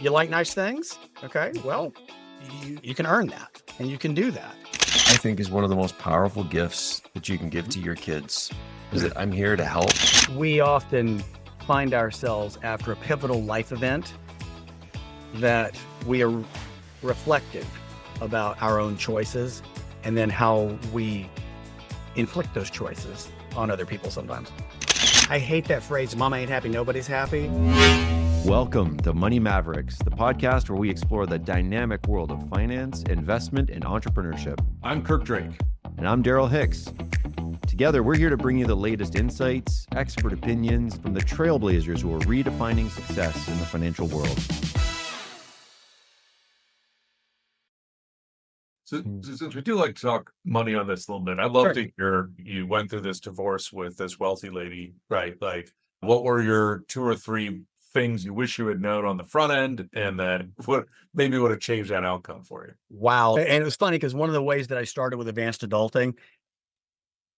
You like nice things? Okay, well, you can earn that and you can do that. I think is one of the most powerful gifts that you can give to your kids is that I'm here to help. We often find ourselves after a pivotal life event that we are reflective about our own choices and then how we inflict those choices on other people sometimes. I hate that phrase, mama ain't happy, nobody's happy. Welcome to Money Mavericks, the podcast where we explore the dynamic world of finance, investment, and entrepreneurship. I'm Kirk Drake. And I'm Daryl Hicks. Together, we're here to bring you the latest insights, expert opinions from the trailblazers who are redefining success in the financial world. So since we do like to talk money on this a little bit, I'd love to hear you went through this divorce with this wealthy lady, right? Like, what were your 2 or 3 things you wish you had known on the front end, and then what maybe would have changed that outcome for you? Wow. And it was funny because one of the ways that I started with advanced adulting,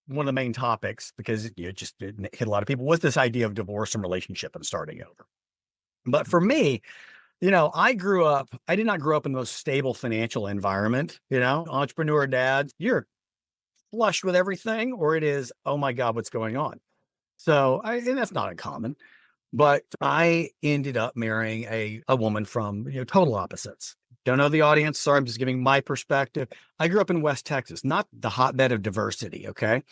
one of the main topics, because it just didn't hit a lot of people, was this idea of divorce and relationship and starting over. But for me, I did not grow up in the most stable financial environment, entrepreneur dad, you're flush with everything, or it is, oh my God, what's going on? So and that's not uncommon, but I ended up marrying a woman from, total opposites. Don't know the audience. Sorry, I'm just giving my perspective. I grew up in West Texas, not the hotbed of diversity. Okay.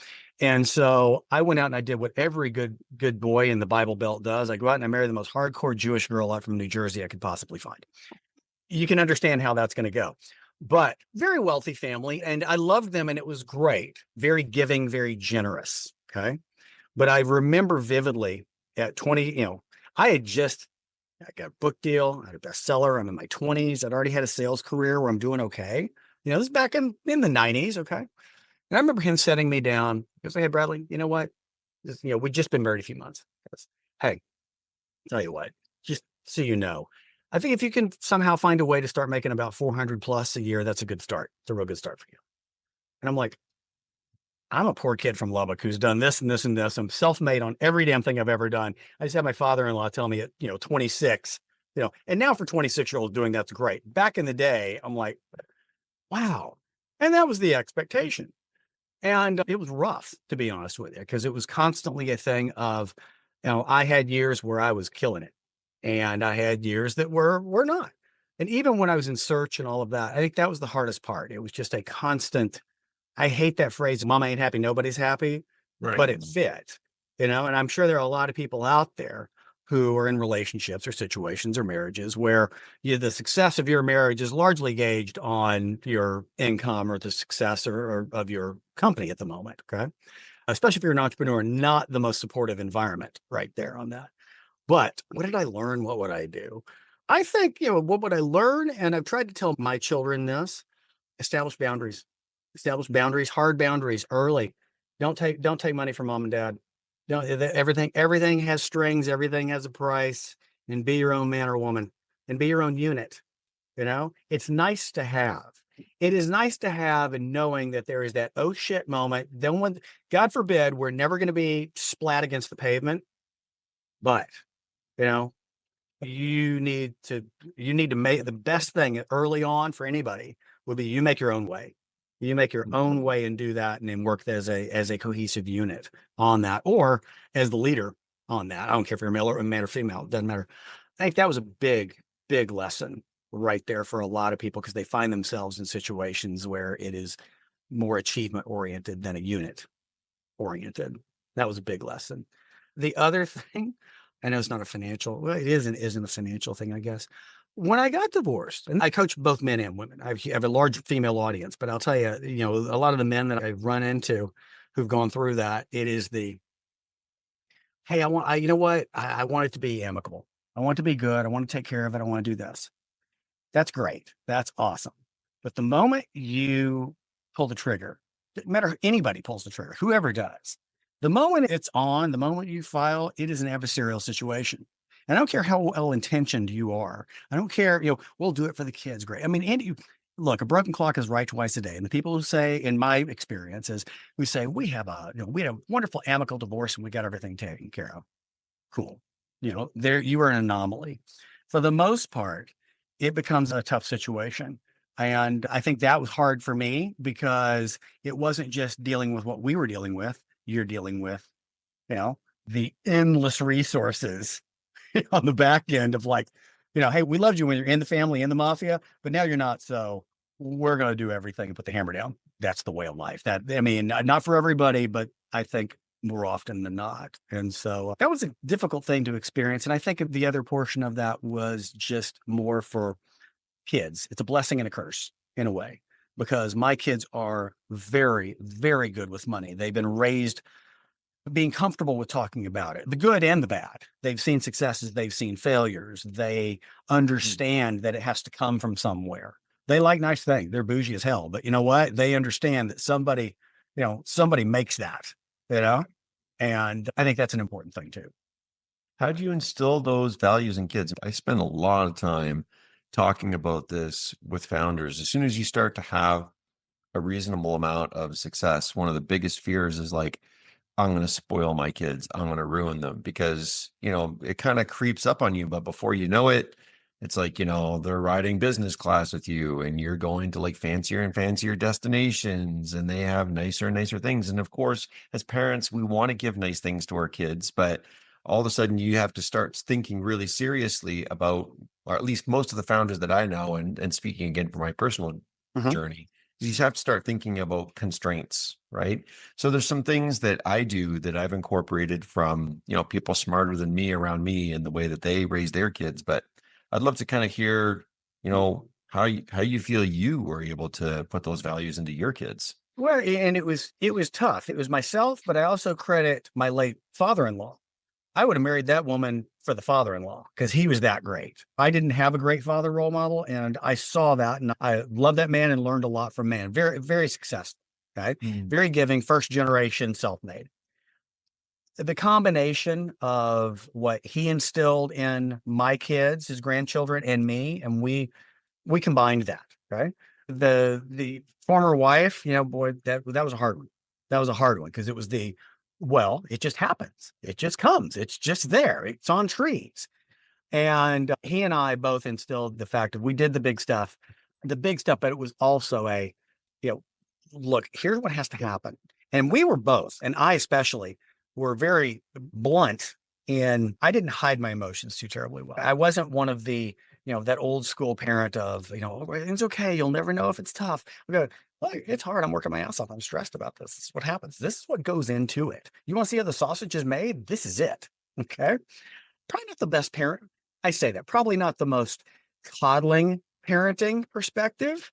And so I went out and I did what every good boy in the Bible Belt does. I go out and I marry the most hardcore Jewish girl out from New Jersey I could possibly find. You can understand how that's going to go, but very wealthy family. And I loved them and it was great. Very giving, very generous. Okay. But I remember vividly at 20, I got a book deal, I had a bestseller. I'm in my 20s. I'd already had a sales career where I'm doing okay. This is back in the 90s. Okay. And I remember him setting me down. He goes, hey, Bradley, you know what? We'd just been married a few months. He goes, hey, tell you what, just so you know, I think if you can somehow find a way to start making about 400 plus a year, that's a good start. It's a real good start for you. And I'm like, I'm a poor kid from Lubbock who's done this and this and this. I'm self-made on every damn thing I've ever done. I just had my father-in-law tell me at, 26, and now for 26-year-olds doing that's great. Back in the day, I'm like, wow. And that was the expectation. And it was rough, to be honest with you, because it was constantly a thing of, I had years where I was killing it and I had years that were not. And even when I was in search and all of that, I think that was the hardest part. It was just a constant, I hate that phrase, mama ain't happy, nobody's happy, Right. But it fit, and I'm sure there are a lot of people out there who are in relationships or situations or marriages where the success of your marriage is largely gauged on your income or the success or of your company at the moment. Okay. Especially if you're an entrepreneur, not the most supportive environment right there on that. But what did I learn? What would I do? I think, what would I learn? And I've tried to tell my children this: establish boundaries. Establish boundaries, hard boundaries early. Don't take money from mom and dad. Everything has strings, everything has a price, and be your own man or woman and be your own unit. It's nice to have. It is nice to have, and knowing that there is that, oh shit moment. Then when, God forbid, we're never going to be splat against the pavement, but you need to make the best thing early on for anybody would be you make your own way. You make your own way and do that, and then work as a cohesive unit on that, or as the leader on that. I don't care if you're male or female, it doesn't matter. I think that was a big, big lesson right there for a lot of people, because they find themselves in situations where it is more achievement oriented than a unit oriented. That was a big lesson. The other thing, I know it's not a financial, well, it isn't a financial thing, I guess. When I got divorced, and I coach both men and women, I have a large female audience, but I'll tell you, a lot of the men that I've run into who've gone through that, it is the, hey, I want it to be amicable. I want it to be good. I want to take care of it. I want to do this. That's great. That's awesome. But the moment you pull the trigger, no matter anybody pulls the trigger, whoever does, the moment it's on, the moment you file, it is an adversarial situation. And I don't care how well-intentioned you are. I don't care, we'll do it for the kids. Great. I mean, Andy, look, a broken clock is right twice a day. And the people who say, in my experience, is we say, we had a wonderful amicable divorce and we got everything taken care of. Cool. There, you are an anomaly. For the most part, it becomes a tough situation. And I think that was hard for me because it wasn't just dealing with what we were dealing with. You're dealing with, you know, the endless resources on the back end of like, hey, we loved you when you're in the family, in the mafia, but now you're not. So we're going to do everything and put the hammer down. That's the way of life. Not for everybody, but I think more often than not. And so that was a difficult thing to experience. And I think the other portion of that was just more for kids. It's a blessing and a curse in a way, because my kids are very, very good with money. They've been raised being comfortable with talking about it, the good and the bad. They've seen successes, they've seen failures. They understand that it has to come from somewhere. They like nice things. They're bougie as hell, but you know what? They understand that somebody makes that, and I think that's an important thing too. How do you instill those values in kids? I spend a lot of time talking about this with founders. As soon as you start to have a reasonable amount of success, one of the biggest fears is like, I'm going to spoil my kids. I'm going to ruin them because, it kind of creeps up on you. But before you know it, it's like, they're riding business class with you and you're going to like fancier and fancier destinations and they have nicer and nicer things. And of course, as parents, we want to give nice things to our kids, but all of a sudden you have to start thinking really seriously about, or at least most of the founders that I know, and speaking again for my personal journey, you just have to start thinking about constraints, right? So there's some things that I do that I've incorporated from, people smarter than me around me and the way that they raise their kids. But I'd love to kind of hear, how you feel you were able to put those values into your kids. Well, and it was tough. It was myself, but I also credit my late father-in-law. I would have married that woman for the father-in-law because he was that great. I didn't have a great father role model, and I saw that, and I loved that man and learned a lot from man. Very, very successful, right? Very giving, first generation, self-made. The combination of what he instilled in my kids, his grandchildren, and me, and we combined that, right? The former wife, boy, that was a hard one. That was a hard one because it was it just happens. It just comes. It's just there. It's on trees. And he and I both instilled the fact that we did the big stuff, but it was also look, here's what has to happen. And we were both, and I especially, were very blunt in, I didn't hide my emotions too terribly well. I wasn't one of the, that old school parent of, it's okay. You'll never know if it's tough. We go, well, it's hard. I'm working my ass off. I'm stressed about this. This is what happens. This is what goes into it. You want to see how the sausage is made? This is it. Okay. Probably not the best parent. I say that. Probably not the most coddling parenting perspective,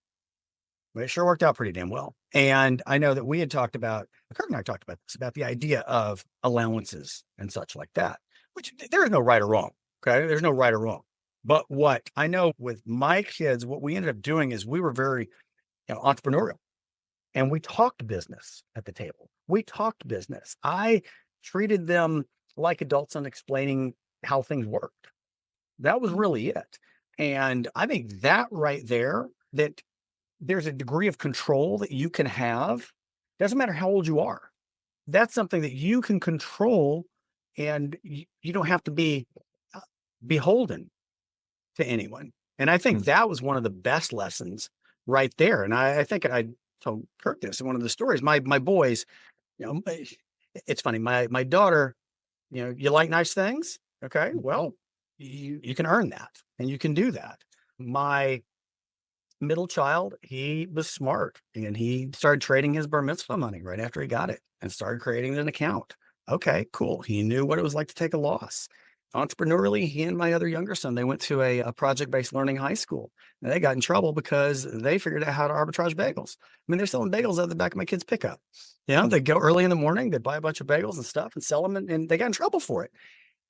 but it sure worked out pretty damn well. And I know that we had talked about, Kurt and I talked about this, about the idea of allowances and such like that, which there is no right or wrong. Okay. There's no right or wrong. But what I know with my kids, what we ended up doing is we were very entrepreneurial, and we talked business at the table. We talked business. I treated them like adults and explaining how things worked. That was really it. And I think that right there, that there's a degree of control that you can have. Doesn't matter how old you are. That's something that you can control, and you don't have to be beholden to anyone. And I think that was one of the best lessons right there. And I think I told Kirk this in one of the stories. My boys, it's funny. My daughter, you like nice things. Okay. Well, you can earn that and you can do that. My middle child, he was smart and he started trading his bar mitzvah money right after he got it and started creating an account. Okay, cool. He knew what it was like to take a loss. Entrepreneurially, he and my other younger son, they went to a project-based learning high school. And they got in trouble because they figured out how to arbitrage bagels. I mean, they're selling bagels out the back of my kid's pickup. They'd go early in the morning, they'd buy a bunch of bagels and stuff and sell them, and they got in trouble for it.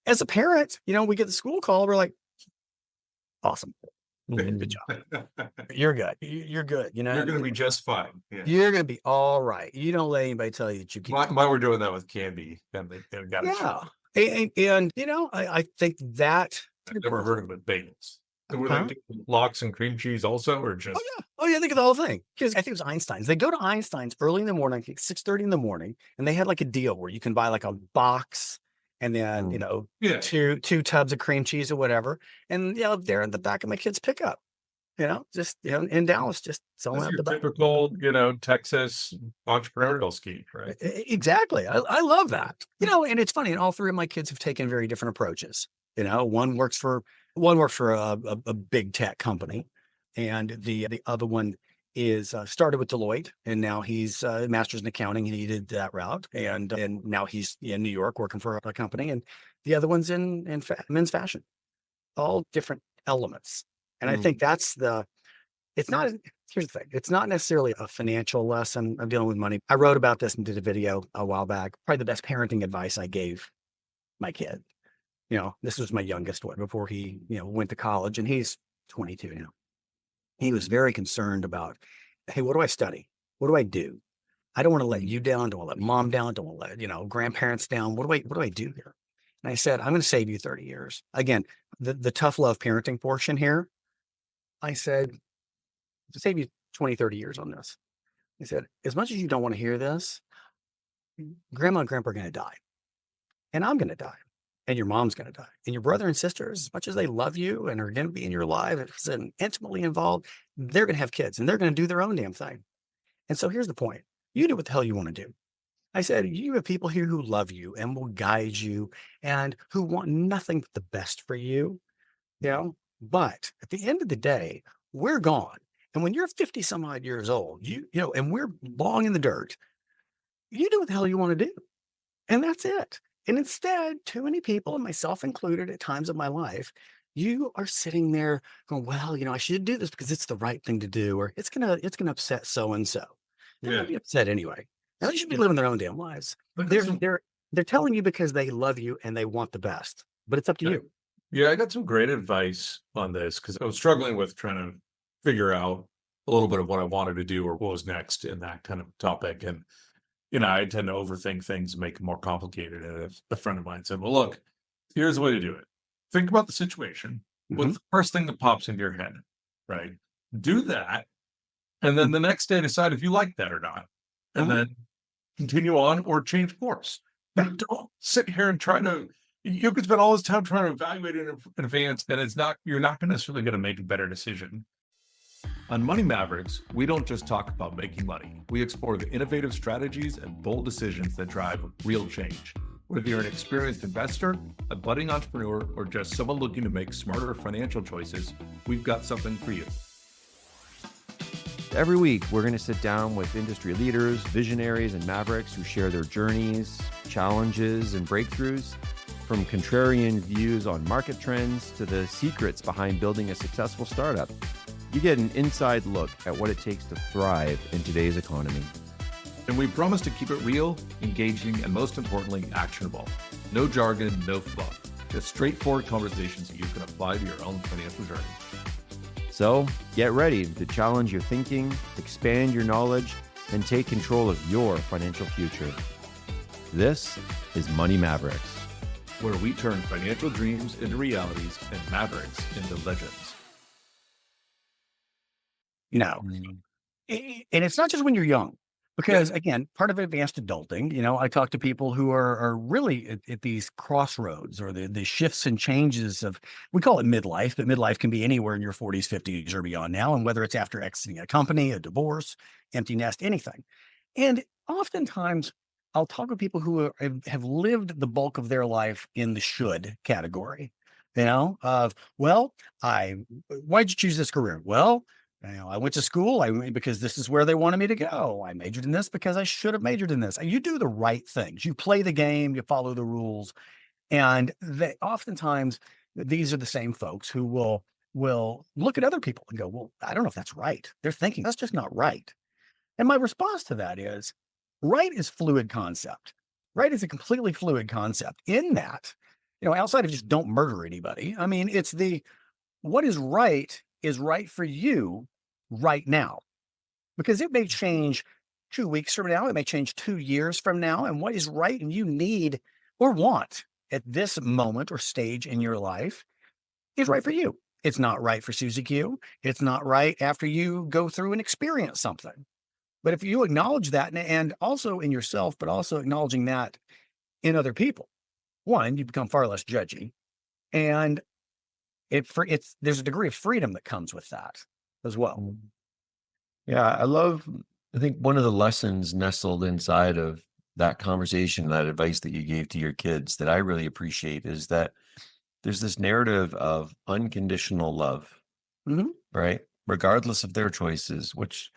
As a parent, we get the school call, we're like, awesome. Good job. You're good. You're good. You're going to be just fine. Yeah. You're going to be all right. You don't let anybody tell you that you can't. Why we're doing that with candy, and they got it. And I think that I've never heard of it bagels. Were they lox and cream cheese also, or just? Oh yeah, think of the whole thing. Because I think it was Einstein's. They go to Einstein's early in the morning, like 6:30 in the morning, and they had like a deal where you can buy like a box and then two tubs of cream cheese or whatever. And they're in the back of my kid's pickup. just, in Dallas, just selling This is out your the back. typical, Texas entrepreneurial scheme, right? Exactly. I love that. And it's funny. And all three of my kids have taken very different approaches. One works for a big tech company, and the other one is started with Deloitte, and now he's master's in accounting, and he did that route, and now he's in New York working for a company, and the other one's in men's fashion. All different elements, and I Mm. think it's not. Here's the thing. It's not necessarily a financial lesson of dealing with money. I wrote about this and did a video a while back. Probably the best parenting advice I gave my kid. This was my youngest one before he, went to college, and he's 22 now. He was very concerned about, hey, what do I study? What do I do? I don't want to let you down. Don't want to let mom down. Don't want to let, grandparents down. What do I do here? And I said, I'm going to save you 30 years. Again, the tough love parenting portion here. I said, to save you 20, 30 years on this. He said, as much as you don't want to hear this, grandma and grandpa are going to die, and I'm going to die, and your mom's going to die, and your brother and sisters, as much as they love you and are going to be in your life and intimately involved, they're going to have kids, and they're going to do their own damn thing. And so here's the point. You do what the hell you want to do. I said, you have people here who love you and will guide you and who want nothing but the best for you, but at the end of the day, we're gone. And when you're 50 some odd years old, and we're long in the dirt, you do what the hell you want to do. And that's it. And instead, too many people, and myself included at times of my life, you are sitting there going, well, I should do this because it's the right thing to do, or it's gonna upset so and so. They're Yeah. gonna be upset anyway. Now they should be living their own damn lives. But They're some- they're telling you because they love you and they want the best. But it's up to Yeah. you. Yeah, I got some great advice on this because I was struggling with trying to figure out a little bit of what I wanted to do or what was next in that kind of topic. And, I tend to overthink things and make them more complicated. And a friend of mine said, well, look, here's the way to do it. Think about the situation. What's the first thing that pops into your head, right? Do that. And then the next day, decide if you like that or not. And Mhm. then continue on or change course. But don't sit here and try to, you could spend all this time trying to evaluate it in advance, and you're not necessarily going to make a better decision. On Money Mavericks, we don't just talk about making money. We explore the innovative strategies and bold decisions that drive real change. Whether you're an experienced investor, a budding entrepreneur, or just someone looking to make smarter financial choices, we've got something for you. Every week, we're going to sit down with industry leaders, visionaries, and mavericks who share their journeys, challenges, and breakthroughs, from contrarian views on market trends to the secrets behind building a successful startup. You get an inside look at what it takes to thrive in today's economy. And we promise to keep it real, engaging, and most importantly, actionable. No jargon, no fluff. Just straightforward conversations that you can apply to your own financial journey. So get ready to challenge your thinking, expand your knowledge, and take control of your financial future. This is Money Mavericks, where we turn financial dreams into realities and mavericks into legends. And it's not just when you're young, because again, part of advanced adulting, I talk to people who are really at these crossroads or the shifts and changes of, we call it midlife, but midlife can be anywhere in your 40s, 50s or beyond now. And whether it's after exiting a company, a divorce, empty nest, anything. And oftentimes I'll talk with people who have lived the bulk of their life in the should category, why'd you choose this career? Well, I went to school because this is where they wanted me to go. I majored in this because I should have majored in this. You do the right things. You play the game, you follow the rules. And oftentimes these are the same folks who will look at other people and go, well, I don't know if that's right. They're thinking that's just not right. And my response to that is, right is fluid concept. Right is a completely fluid concept in that, outside of just don't murder anybody. I mean, it's what is right for you right now, because it may change 2 weeks from now. It may change 2 years from now. And what is right and you need or want at this moment or stage in your life is right for you. It's not right for Susie Q. It's not right after you go through and experience something. But if you acknowledge that and also in yourself, but also acknowledging that in other people, one, you become far less judgy. And there's a degree of freedom that comes with that. as well. Yeah, I think one of the lessons nestled inside of that conversation, that advice that you gave to your kids that I really appreciate is that there's this narrative of unconditional love, Mhm. right? Regardless of their choices, which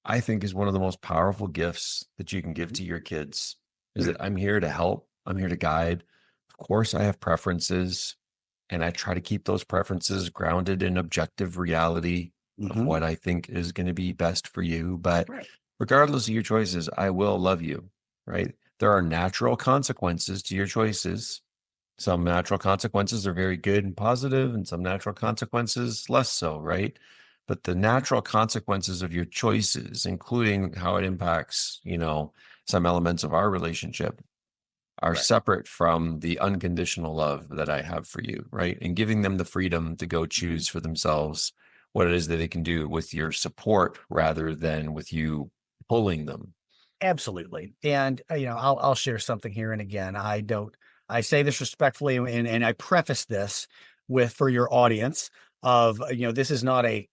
I think is one of the most powerful gifts that you can give to your kids is that I'm here to help, I'm here to guide. Of course, I have preferences, and I try to keep those preferences grounded in objective reality of Mhm. what I think is going to be best for you. But Right. regardless of your choices, I will love you, right? There are natural consequences to your choices. Some natural consequences are very good and positive, and some natural consequences less so, right? But the natural consequences of your choices, including how it impacts, some elements of our relationship, are Right. separate from the unconditional love that I have for you, right? And giving them the freedom to go choose for themselves what it is that they can do with your support rather than with you pulling them. Absolutely. And I'll share something here. And again, I say this respectfully, and I preface this with for your audience of this is not a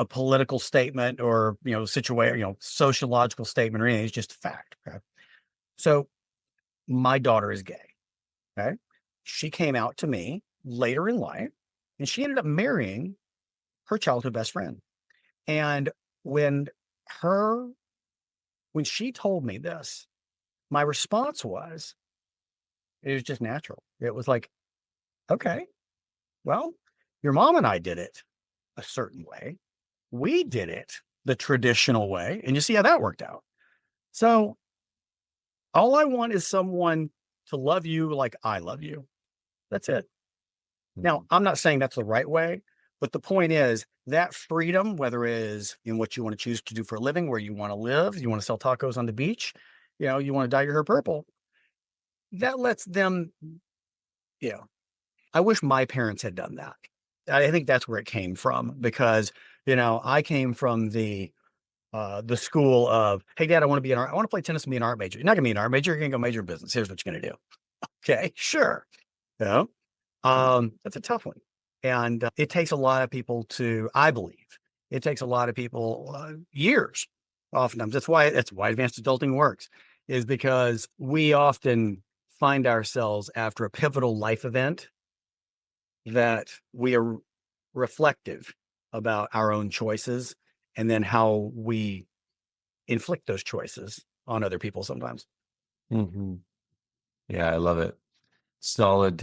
political statement or situation, sociological statement or anything. It's just a fact. Okay. So my daughter is gay. Okay. She came out to me later in life, and she ended up marrying her childhood best friend. And when her when she told me this, my response was, it was just natural. It was like, okay, well, your mom and I did it a certain way. We did it the traditional way. And you see how that worked out. So all I want is someone to love you like I love you. That's it. Now, I'm not saying that's the right way, but the point is that freedom, whether it is in what you want to choose to do for a living, where you want to live, you want to sell tacos on the beach, you want to dye your hair purple, that lets them, you know, I wish my parents had done that. I think that's where it came from because, I came from the school of, hey, dad, I want to be an art. I want to play tennis and be an art major. You're not going to be an art major. You're going to go major in business. Here's what you're going to do. Okay, sure. You know, that's a tough one. And it takes a lot of people I believe, it takes a lot of people years. Oftentimes, that's why advanced adulting works, is because we often find ourselves after a pivotal life event that we are reflective about our own choices and then how we inflict those choices on other people sometimes. Hmm. Yeah, I love it. Solid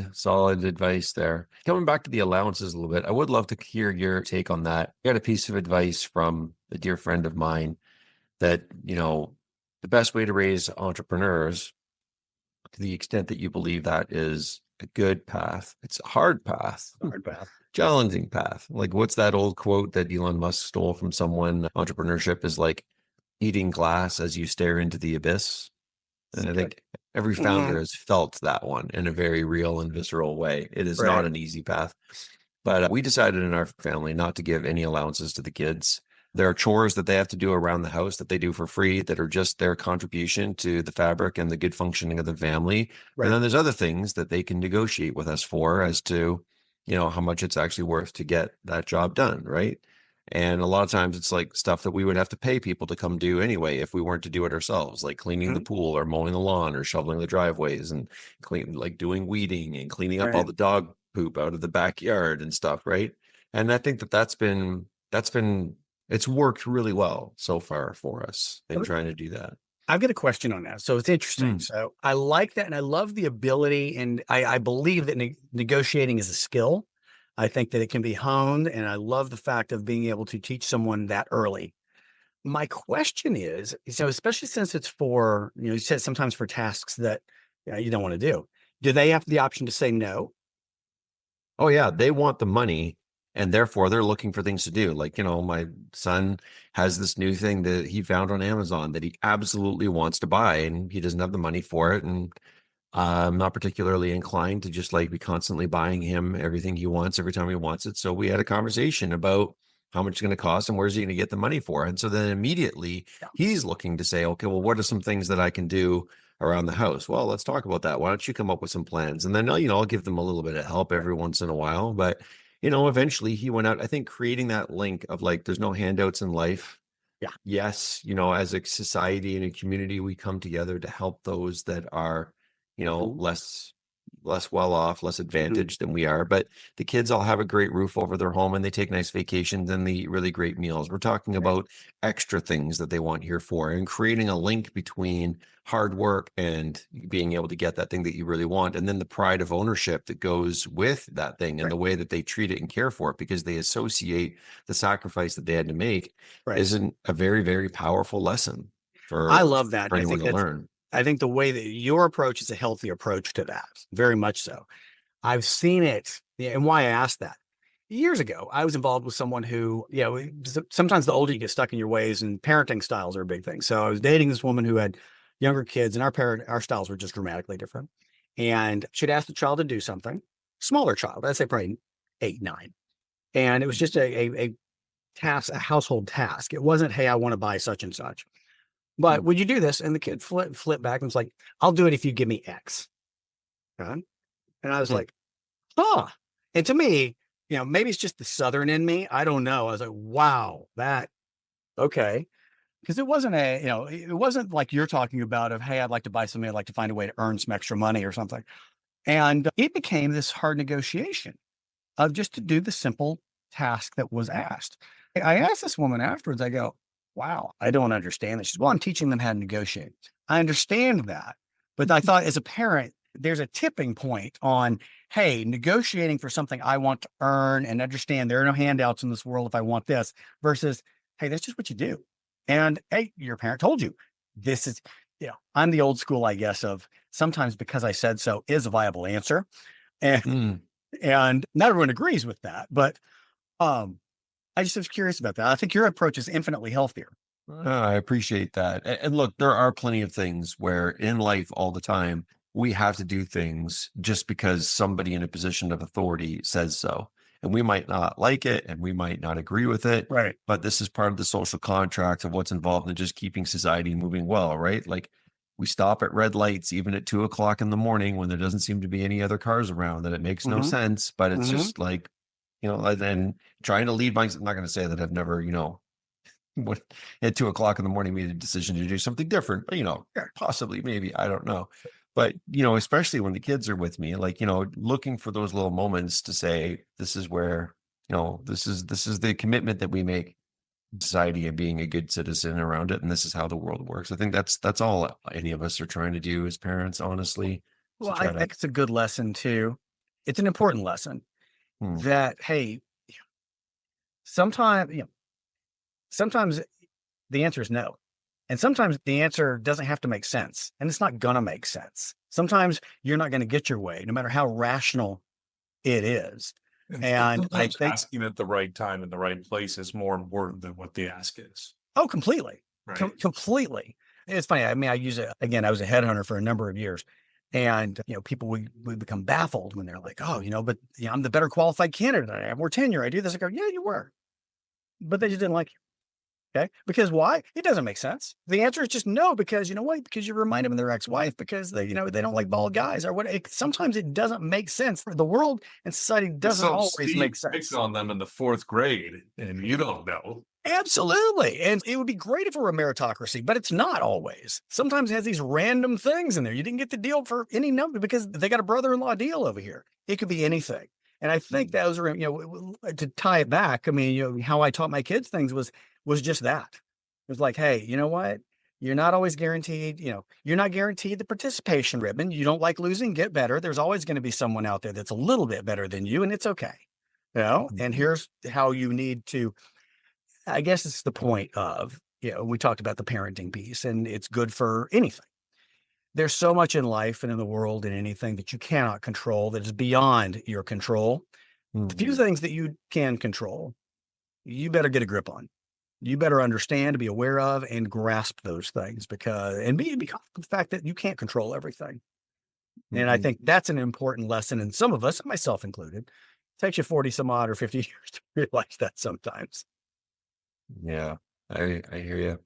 advice there. Coming back to the allowances a little bit, I would love to hear your take on that. I got a piece of advice from a dear friend of mine that, the best way to raise entrepreneurs, to the extent that you believe that is a good path, it's a hard path, Hard path. challenging path. Like, what's that old quote that Elon Musk stole from someone? Entrepreneurship is like eating glass as you stare into the abyss. And I Good. think every founder has felt that one in a very real and visceral way. It is not Right. an easy path. But we decided in our family not to give any allowances to the kids. There are chores that they have to do around the house that they do for free that are just their contribution to the fabric and the good functioning of the family. And Right. then there's other things that they can negotiate with us for as to, how much it's actually worth to get that job done, right? And a lot of times it's like stuff that we would have to pay people to come do anyway if we weren't to do it ourselves, like cleaning the Mhm. pool or mowing the lawn or shoveling the driveways and like doing weeding and cleaning up all Right. the dog poop out of the backyard and stuff, right? And I think that that's been it's worked really well so far for us in trying to do that. I've got a question on that. So it's interesting. Mm, So I like that. And I love the ability. And I believe that negotiating is a skill. I think that it can be honed. And I love the fact of being able to teach someone that early. My question is, so especially since it's for, you said sometimes for tasks that you don't want to do they have the option to say no? Oh yeah, they want the money and therefore they're looking for things to do. Like, my son has this new thing that he found on Amazon that he absolutely wants to buy and he doesn't have the money for it. And I'm not particularly inclined to just like be constantly buying him everything he wants every time he wants it. So we had a conversation about how much it's going to cost and where's he going to get the money for. And so then immediately Yeah. he's looking to say, okay, well, what are some things that I can do around the house? Well, let's talk about that. Why don't you come up with some plans? And then, I'll give them a little bit of help Right. every once in a while, but eventually he went out, I think creating that link of like, there's no handouts in life. Yeah. Yes. As a society and a community, we come together to help those that are, Mhm. less well off, less advantaged than we are. But the kids all have a great roof over their home and they take nice vacations and they eat really great meals. We're talking Right. about extra things that they want here for, and creating a link between hard work and being able to get that thing that you really want. And then the pride of ownership that goes with that thing and Right. the way that they treat it and care for it, because they associate the sacrifice that they had to make, Right. isn't a very, very powerful lesson I for, love that. for anyone to learn. I think the way that your approach is a healthy approach to that, very much so. I've seen it, yeah, and why I asked that. Years ago, I was involved with someone who, sometimes the older you get stuck in your ways, and parenting styles are a big thing. So I was dating this woman who had younger kids, and our styles were just dramatically different. And she'd asked the child to do something, smaller child, I'd say probably 8, 9. And it was just a task, a household task. It wasn't, hey, I want to buy such and such. But would you do this? And the kid flip back and was like, I'll do it if you give me X. Okay? And I was Hmm. like, huh. And to me, maybe it's just the Southern in me. I don't know. I was like, wow, okay. Because it wasn't like you're talking about of, hey, I'd like to buy something. I'd like to find a way to earn some extra money or something. And it became this hard negotiation of just to do the simple task that was asked. I asked this woman afterwards, I go, wow, I don't understand this. She says, well, I'm teaching them how to negotiate. I understand that. But I thought as a parent, there's a tipping point on, hey, negotiating for something I want to earn and understand there are no handouts in this world if I want this, versus, hey, that's just what you do. And hey, your parent told you this is, I'm the old school, I guess, of sometimes because I said so is a viable answer. And Mm. and not everyone agrees with that, but I just was curious about that. I think your approach is infinitely healthier. I appreciate that. And look, there are plenty of things where in life all the time, we have to do things just because somebody in a position of authority says so. And we might not like it and we might not agree with it, Right. but this is part of the social contract of what's involved in just keeping society moving well, right? Like we stop at red lights, even at 2 o'clock in the morning when there doesn't seem to be any other cars around, that it makes no Hmm. sense, but it's Hmm. just like, and then trying to lead by, I'm not going to say that I've never, what at 2 o'clock in the morning made a decision to do something different, but Yeah. possibly, maybe, I don't know. But especially when the kids are with me, like, looking for those little moments to say, this is where, this is the commitment that we make to society and being a good citizen around it. And this is how the world works. I think that's all any of us are trying to do as parents, honestly, to Well, I try to. think it's a good lesson too. It's an important lesson Hmm. that, hey, sometimes, sometimes the answer is no. And sometimes the answer doesn't have to make sense. And it's not gonna make sense. Sometimes you're not gonna get your way, no matter how rational it is. And And I sometimes think, asking at the right time in the right place is more important than what the ask is. oh, completely. Right. Completely. It's funny. I mean, I use it again. I was a headhunter for a number of years, and people would become baffled when they're like, "Oh, but I'm the better qualified candidate. I have more tenure. I do this." I go, "Yeah, you were," but they just didn't like you. Okay, because why? It doesn't make sense. The answer is just no, because you know what? Because you remind them of their ex-wife, because they don't like bald guys or what. Sometimes it doesn't make sense. The world and society doesn't So always Steve make picked sense. on them in the fourth grade, and you don't know. Absolutely. And it would be great if it were a meritocracy, but it's not always. Sometimes it has these random things in there. You didn't get the deal for any number because they got a brother-in-law deal over here. It could be anything. And I think those are, to tie it back. I mean, how I taught my kids things was just that. It was like, hey, you know what? You're not always guaranteed, you're not guaranteed the participation ribbon. You don't like losing, get better. There's always going to be someone out there that's a little bit better than you, and it's okay. And here's how you need to, I guess it's the point of, we talked about the parenting piece, and it's good for anything. There's so much in life and in the world and anything that you cannot control that is beyond your control. The few Mhm. things that you can control, you better get a grip on. You better understand, be aware of, and grasp those things and because of the fact that you can't control everything. And I Mhm. think that's an important lesson. And some of us, myself included, takes you 40 some odd or 50 years to realize that sometimes. Yeah, I hear you.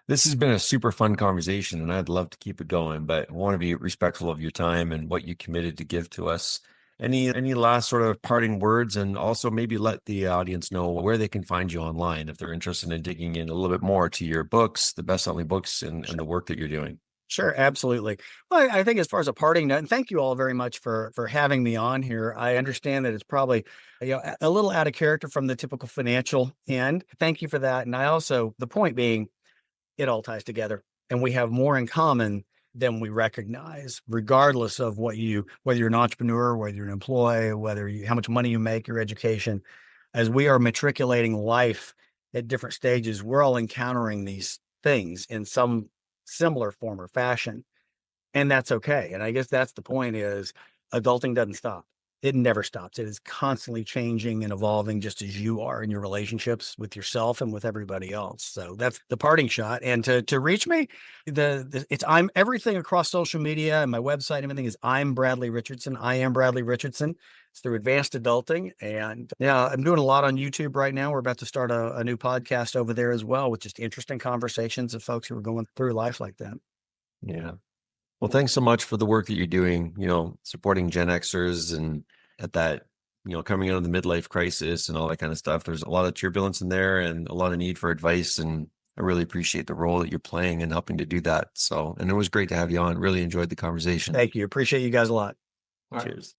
This has been a super fun conversation, and I'd love to keep it going, but I want to be respectful of your time and what you committed to give to us. Any last sort of parting words, and also maybe let the audience know where they can find you online if they're interested in digging in a little bit more to your books, the best-selling books, and the work that you're doing. Sure, absolutely. Well, I think as far as a parting note, and thank you all very much for having me on here. I understand that it's probably a little out of character from the typical financial end. Thank you for that. And I also, the point being, it all ties together, and we have more in common than we recognize, regardless of whether you're an entrepreneur, whether you're an employee, how much money you make, your education. As we are matriculating life at different stages, we're all encountering these things in some similar form or fashion. And that's okay. And I guess that's the point, is adulting doesn't stop. It never stops. It is constantly changing and evolving, just as you are in your relationships with yourself and with everybody else. So that's the parting shot. And to reach me, I'm everything across social media, and my website and everything is I'm Bradley Richardson. I am Bradley Richardson. It's through Advanced Adulting. And yeah, I'm doing a lot on YouTube right now. We're about to start a new podcast over there as well, with just interesting conversations of folks who are going through life like that. Yeah. Well, thanks so much for the work that you're doing, supporting Gen Xers and at that, coming out of the midlife crisis and all that kind of stuff. There's a lot of turbulence in there and a lot of need for advice. And I really appreciate the role that you're playing in helping to do that. So, and it was great to have you on. Really enjoyed the conversation. Thank you. Appreciate you guys a lot. Cheers.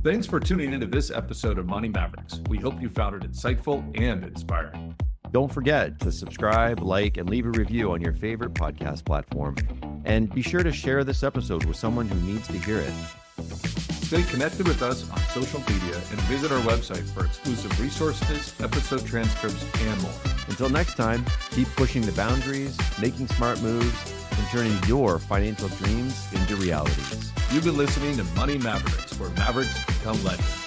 Thanks for tuning into this episode of Money Mavericks. We hope you found it insightful and inspiring. Don't forget to subscribe, like, and leave a review on your favorite podcast platform. And be sure to share this episode with someone who needs to hear it. Stay connected with us on social media and visit our website for exclusive resources, episode transcripts, and more. Until next time, keep pushing the boundaries, making smart moves, and turning your financial dreams into realities. You've been listening to Money Mavericks, where Mavericks become legends.